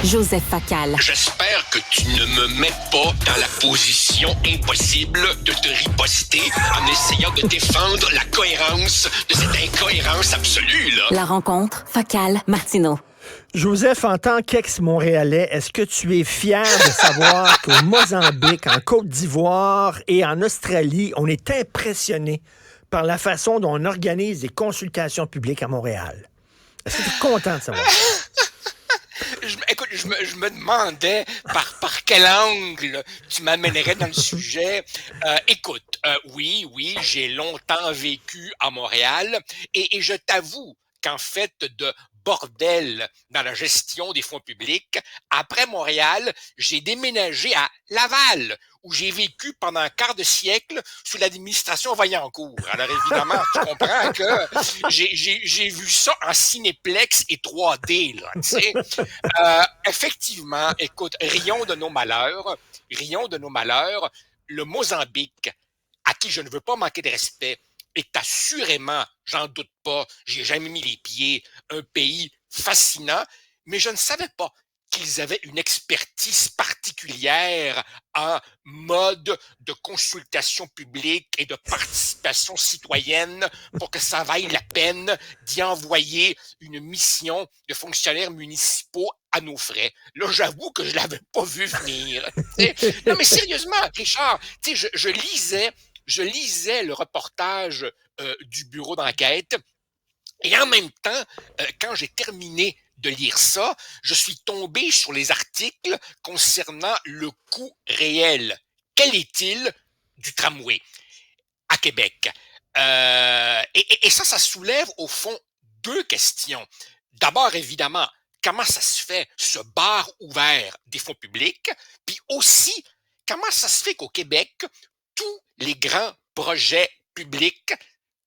Joseph Facal. J'espère que tu ne me mets pas dans la position impossible de te riposter en essayant de défendre la cohérence de cette incohérence absolue, là. La rencontre, Facal-Martineau. Joseph, en tant qu'ex-Montréalais, est-ce que tu es fier de savoir qu'au Mozambique, en Côte d'Ivoire et en Australie, on est impressionné par la façon dont on organise des consultations publiques à Montréal? Est-ce que tu es content de savoir? Écoute, je me demandais par quel angle tu m'amènerais dans le sujet. Écoute, oui, j'ai longtemps vécu à Montréal et je t'avoue qu'en fait de bordel dans la gestion des fonds publics, après Montréal, j'ai déménagé à Laval, où j'ai vécu pendant un quart de siècle sous l'administration Vaillancourt. Alors évidemment, tu comprends que j'ai vu ça en cinéplex et 3D, là, tu sais. Effectivement, écoute, rions de nos malheurs, le Mozambique, à qui je ne veux pas manquer de respect, est assurément, j'en doute pas, j'y ai jamais mis les pieds, un pays fascinant, mais je ne savais pas qu'ils avaient une expertise particulière en mode de consultation publique et de participation citoyenne pour que ça vaille la peine d'y envoyer une mission de fonctionnaires municipaux à nos frais. Là, j'avoue que je l'avais pas vu venir. Non, mais sérieusement, Richard, je lisais le reportage du bureau d'enquête et en même temps, quand j'ai terminé de lire ça, je suis tombé sur les articles concernant le coût réel. Quel est-il du tramway à Québec? Et ça soulève au fond deux questions. D'abord, évidemment, comment ça se fait, ce bar ouvert des fonds publics? Puis aussi, comment ça se fait qu'au Québec, tous les grands projets publics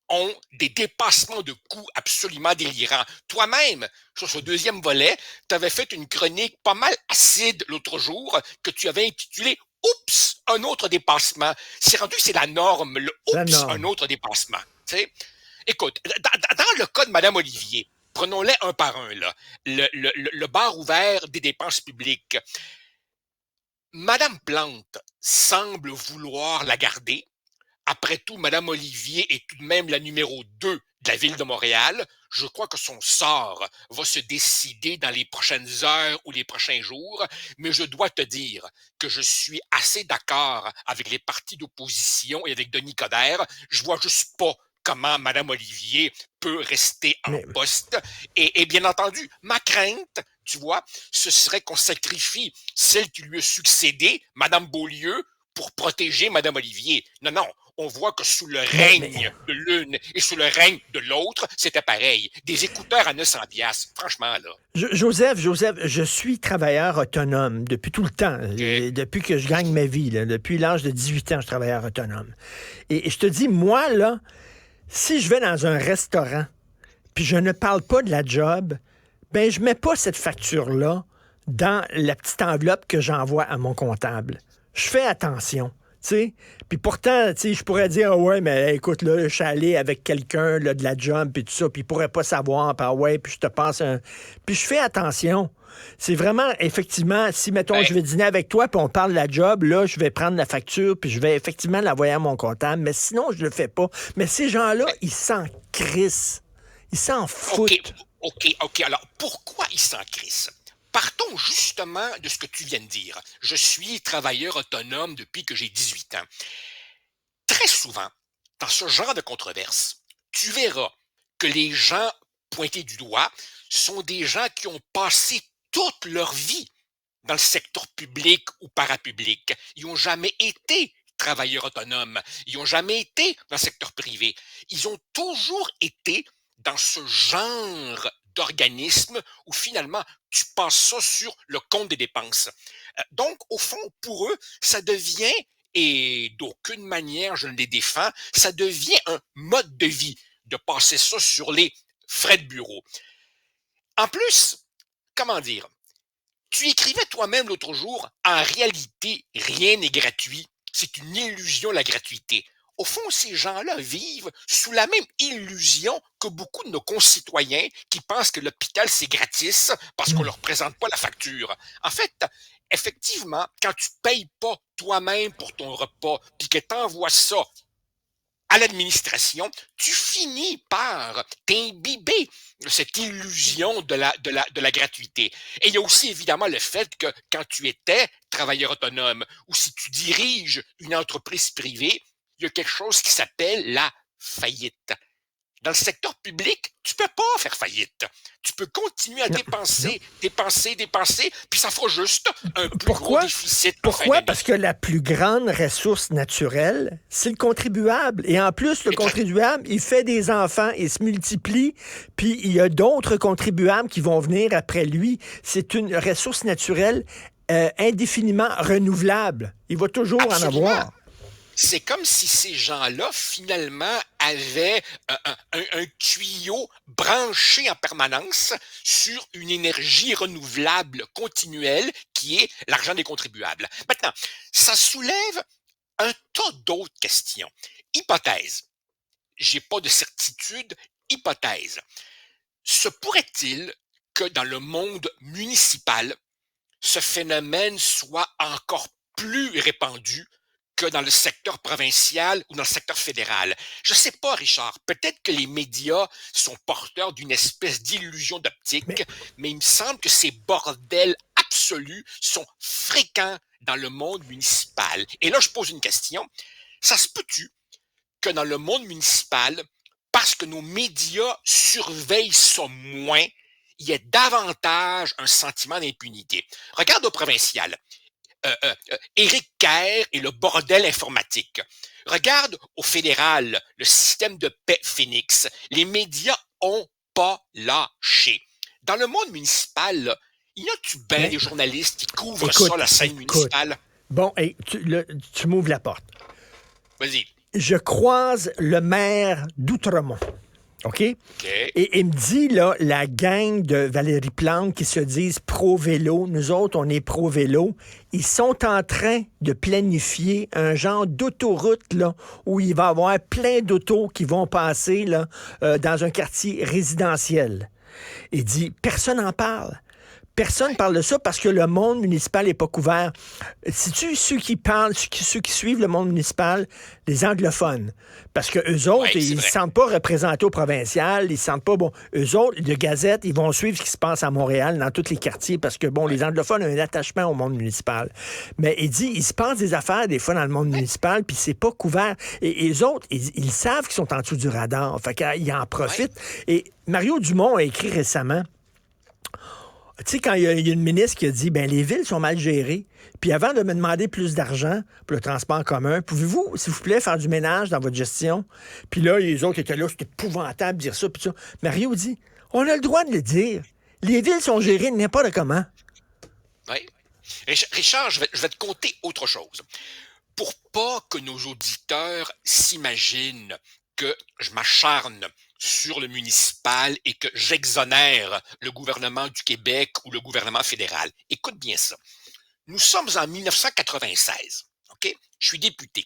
ont des dépassements de coûts absolument délirants. Toi-même, sur ce deuxième volet, tu avais fait une chronique pas mal acide l'autre jour que tu avais intitulée « Oups, un autre dépassement ». C'est rendu, c'est la norme, le « Oups, un autre dépassement ». T'sais? Écoute, dans le cas de Mme Olivier, prenons-les un par un, là, le bar ouvert des dépenses publiques. Mme Plante semble vouloir la garder. Après tout, Mme Olivier est tout de même la numéro 2 de la ville de Montréal. Je crois que son sort va se décider dans les prochaines heures ou les prochains jours, mais je dois te dire que je suis assez d'accord avec les partis d'opposition et avec Denis Coderre. Je vois juste pas comment Mme Olivier peut rester en poste. Et bien entendu, ma crainte, tu vois, ce serait qu'on sacrifie celle qui lui a succédé, Mme Beaulieu, pour protéger Mme Olivier. Non, on voit que sous le règne de l'une et sous le règne de l'autre, c'était pareil. Des écouteurs à 900 $, franchement, là. Joseph, je suis travailleur autonome depuis tout le temps, depuis que je gagne ma vie, là, depuis l'âge de 18 ans, je suis travailleur autonome. Et je te dis, moi, là, si je vais dans un restaurant, puis je ne parle pas de la job, ben je mets pas cette facture-là dans la petite enveloppe que j'envoie à mon comptable. Je fais attention. T'sais? Puis pourtant, je pourrais dire, ah ouais, mais écoute, là, je suis allé avec quelqu'un là, de la job, puis tout ça, puis il pourrait pas savoir, puis ah ouais, puis je te passe un... Puis je fais attention. C'est vraiment, effectivement, si, mettons, je vais dîner avec toi, puis on parle de la job, là, je vais prendre la facture, puis je vais effectivement l'envoyer à mon comptable, mais sinon, je le fais pas. Mais ces gens-là, ils s'en crissent. Ils s'en foutent. OK. Alors, pourquoi ils s'en crissent? Partons justement de ce que tu viens de dire. Je suis travailleur autonome depuis que j'ai 18 ans. Très souvent, dans ce genre de controverse, tu verras que les gens pointés du doigt sont des gens qui ont passé toute leur vie dans le secteur public ou parapublic. Ils n'ont jamais été travailleurs autonomes. Ils n'ont jamais été dans le secteur privé. Ils ont toujours été dans ce genre d'organisme où finalement tu passes ça sur le compte des dépenses. Donc, au fond, pour eux, ça devient, et d'aucune manière je ne les défends, ça devient un mode de vie de passer ça sur les frais de bureau. En plus, comment dire, tu écrivais toi-même l'autre jour, en réalité, rien n'est gratuit. C'est une illusion, la gratuité. au fond, ces gens-là vivent sous la même illusion que beaucoup de nos concitoyens qui pensent que l'hôpital, c'est gratis parce qu'on leur présente pas la facture. En fait, effectivement, quand tu payes pas toi-même pour ton repas, puis que t'envoies ça à l'administration, tu finis par t'imbiber de cette illusion de la gratuité. Et il y a aussi évidemment le fait que quand tu étais travailleur autonome ou si tu diriges une entreprise privée, il y a quelque chose qui s'appelle la faillite. Dans le secteur public, tu peux pas faire faillite. Tu peux continuer à Non, dépenser, dépenser, dépenser, puis ça fera juste un plus gros Pourquoi? déficit en fin Pourquoi? d'année. Parce que la plus grande ressource naturelle, c'est le contribuable. Et en plus, le contribuable, il fait des enfants, il se multiplie, puis il y a d'autres contribuables qui vont venir après lui. C'est une ressource naturelle indéfiniment renouvelable. Il va toujours en Absolument. avoir. C'est comme si ces gens-là, finalement, avaient un tuyau branché en permanence sur une énergie renouvelable continuelle qui est l'argent des contribuables. Maintenant, ça soulève un tas d'autres questions. Hypothèse. J'ai pas de certitude. Hypothèse. Se pourrait-il que dans le monde municipal, ce phénomène soit encore plus répandu que dans le secteur provincial ou dans le secteur fédéral? Je sais pas, Richard. Peut-être que les médias sont porteurs d'une espèce d'illusion d'optique, mais il me semble que ces bordels absolus sont fréquents dans le monde municipal. Et là, je pose une question. Ça se peut-tu que dans le monde municipal, parce que nos médias surveillent ça moins, il y ait davantage un sentiment d'impunité? Regarde au provincial. Éric Kerr et le bordel informatique. Regarde au fédéral, le système de paix Phoenix. Les médias ont pas lâché. Dans le monde municipal, là, y a-tu bien des journalistes qui couvrent ça, la scène municipale? Bon, hey, tu m'ouvres la porte. Vas-y. Je croise le maire d'Outremont. OK? Et il me dit, là, la gang de Valérie Plante qui se disent pro-vélo, nous autres, on est pro-vélo, ils sont en train de planifier un genre d'autoroute, là, où il va y avoir plein d'autos qui vont passer, là, dans un quartier résidentiel. Il dit, personne n'en parle. Personne ne parle de ça parce que le monde municipal n'est pas couvert. C'est-tu ceux qui parlent, ceux qui suivent le monde municipal, les anglophones? Parce que eux autres, ils ne se sentent pas représentés au provincial, ils se sentent pas, bon, eux autres, de Gazette, ils vont suivre ce qui se passe à Montréal, dans tous les quartiers, parce que, bon, les anglophones ont un attachement au monde municipal. Mais il dit, il se passe des affaires, des fois, dans le monde municipal, puis c'est pas couvert. Et eux autres, ils savent qu'ils sont en dessous du radar. Fait qu'ils en profitent. Et Mario Dumont a écrit récemment, tu sais, quand il y a une ministre qui a dit, ben les villes sont mal gérées, puis avant de me demander plus d'argent pour le transport en commun, pouvez-vous, s'il vous plaît, faire du ménage dans votre gestion? Puis là, les autres étaient là, c'est épouvantable de dire ça, puis ça. Mario dit, on a le droit de le dire. Les villes sont gérées n'importe comment. Oui. Richard, je vais te conter autre chose. Pour pas que nos auditeurs s'imaginent que je m'acharne sur le municipal et que j'exonère le gouvernement du Québec ou le gouvernement fédéral. Écoute bien ça. Nous sommes en 1996. OK? Je suis député.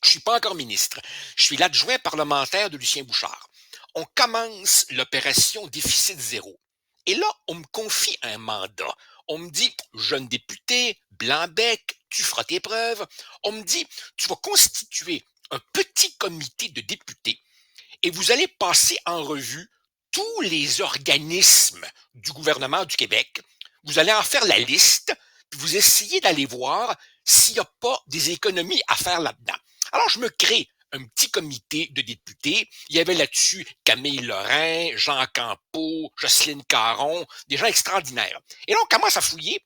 Je suis pas encore ministre. Je suis l'adjoint parlementaire de Lucien Bouchard. On commence l'opération déficit zéro. Et là, on me confie un mandat. On me dit, jeune député, blanc-bec, tu feras tes preuves. On me dit, tu vas constituer un petit comité de députés et vous allez passer en revue tous les organismes du gouvernement du Québec. Vous allez en faire la liste, puis vous essayez d'aller voir s'il n'y a pas des économies à faire là-dedans. Alors, je me crée un petit comité de députés. Il y avait là-dessus Camille Lorrain, Jean Campeau, Jocelyne Caron, des gens extraordinaires. Et là, on commence à fouiller.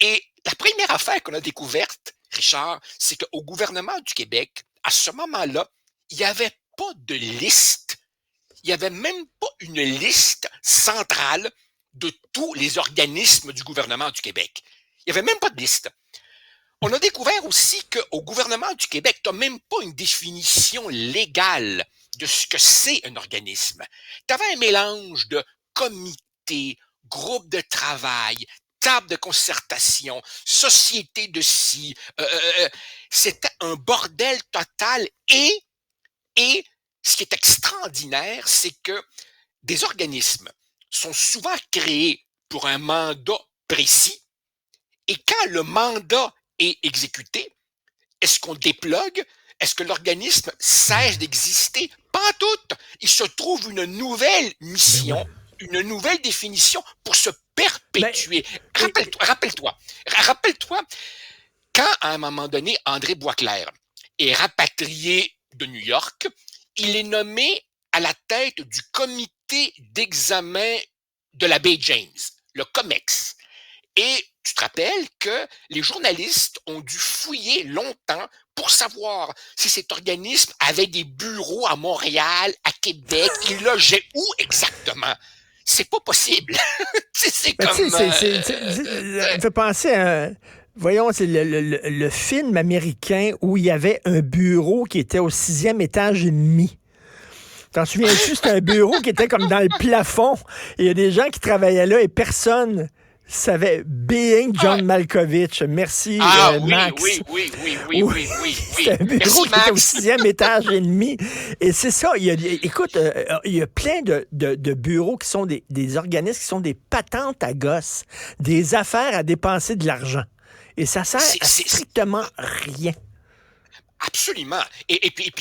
Et la première affaire qu'on a découverte, Richard, c'est qu'au gouvernement du Québec, à ce moment-là, il n'y avait pas de liste. Il n'y avait même pas une liste centrale de tous les organismes du gouvernement du Québec. Il n'y avait même pas de liste. On a découvert aussi qu'au gouvernement du Québec, tu n'as même pas une définition légale de ce que c'est un organisme. Tu avais un mélange de comités, groupes de travail, table de concertation, société de ci. C'était un bordel total. Et ce qui est extraordinaire, c'est que des organismes sont souvent créés pour un mandat précis. Et quand le mandat est exécuté, est-ce qu'on déplogue? Est-ce que l'organisme cesse d'exister? Pas en tout. Il se trouve une nouvelle mission, une nouvelle définition pour se perpétuer. Rappelle-toi, quand à un moment donné, André Boisclair est rapatrié de New York, il est nommé à la tête du comité d'examen de la baie James, le COMEX. Et tu te rappelles que les journalistes ont dû fouiller longtemps pour savoir si cet organisme avait des bureaux à Montréal, à Québec, il logeait où exactement? C'est pas possible. C'est comme... Ça me fait penser à... Voyons, c'est le film américain où il y avait un bureau qui était au 6e étage et demi. T'en souviens-tu? C'était un bureau qui était comme dans le plafond. Et il y a des gens qui travaillaient là et personne savait. Being John Malkovich. Merci, Max. Oui. C'est un bureau qui était au 6e étage et demi. Et c'est ça. Écoute, il y a plein de bureaux qui sont des organismes qui sont des patentes à gosse, des affaires à dépenser de l'argent. Et ça sert à strictement rien. Absolument. Et puis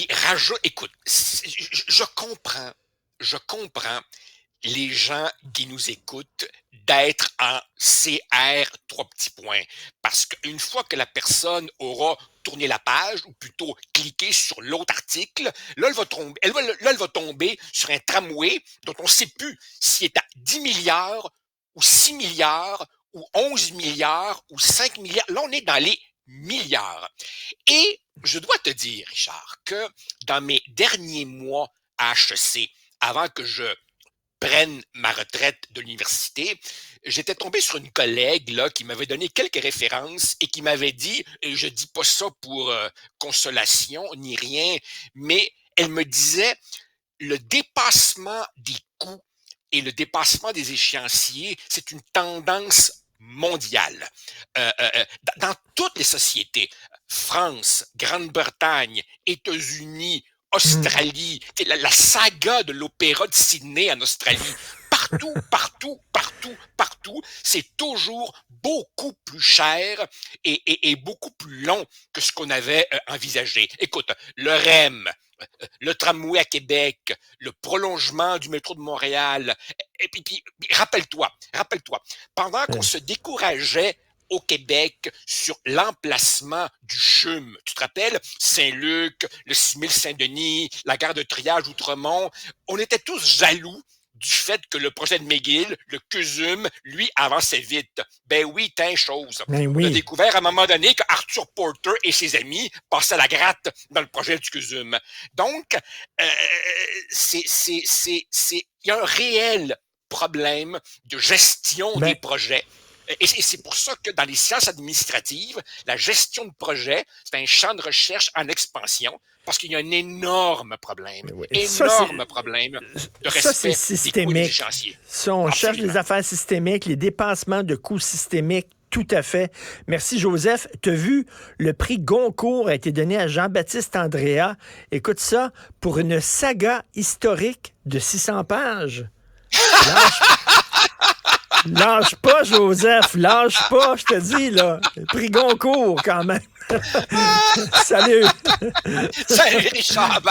écoute, je comprends les gens qui nous écoutent d'être en CR 3 petits points. Parce qu'une fois que la personne aura tourné la page, ou plutôt cliqué sur l'autre article, là, elle va tomber sur un tramway dont on ne sait plus s'il est à 10 milliards ou 6 milliards ou 11 milliards ou 5 milliards. Là, on est dans les milliards. Et je dois te dire, Richard, que dans mes derniers mois à HEC, avant que je prenne ma retraite de l'université, j'étais tombé sur une collègue là qui m'avait donné quelques références et qui m'avait dit, et je dis pas ça pour consolation ni rien, mais elle me disait le dépassement des coûts et le dépassement des échéanciers, c'est une tendance mondiale. Dans toutes les sociétés, France, Grande-Bretagne, États-Unis, Australie, la saga de l'opéra de Sydney en Australie, partout, c'est toujours beaucoup plus cher et beaucoup plus long que ce qu'on avait envisagé. Écoute, le REM, le tramway à Québec, le prolongement du métro de Montréal, et puis rappelle-toi, pendant qu'on se décourageait au Québec sur l'emplacement du CHUM. Tu te rappelles? Saint-Luc, le 6000 Saint-Denis, la gare de triage Outremont. On était tous jaloux du fait que le projet de McGill, le CUSUM, lui, avançait vite. Ben oui, t'as une chose. Ben oui. On a découvert à un moment donné qu'Arthur Porter et ses amis passaient la gratte dans le projet du CUSUM. Donc, il y a un réel problème de gestion des projets. Et c'est pour ça que dans les sciences administratives, la gestion de projet, c'est un champ de recherche en expansion parce qu'il y a un énorme problème. Problème de respect des coûts des échéanciers. Ça, on cherche des affaires systémiques, les dépassements de coûts systémiques. Tout à fait. Merci, Joseph. Tu as vu, le prix Goncourt a été donné à Jean-Baptiste Andréa. Écoute ça, pour une saga historique de 600 pages. Lâche pas, Joseph, lâche pas, je te dis, là. Prix Goncourt, quand même. Salut. Salut, Richard.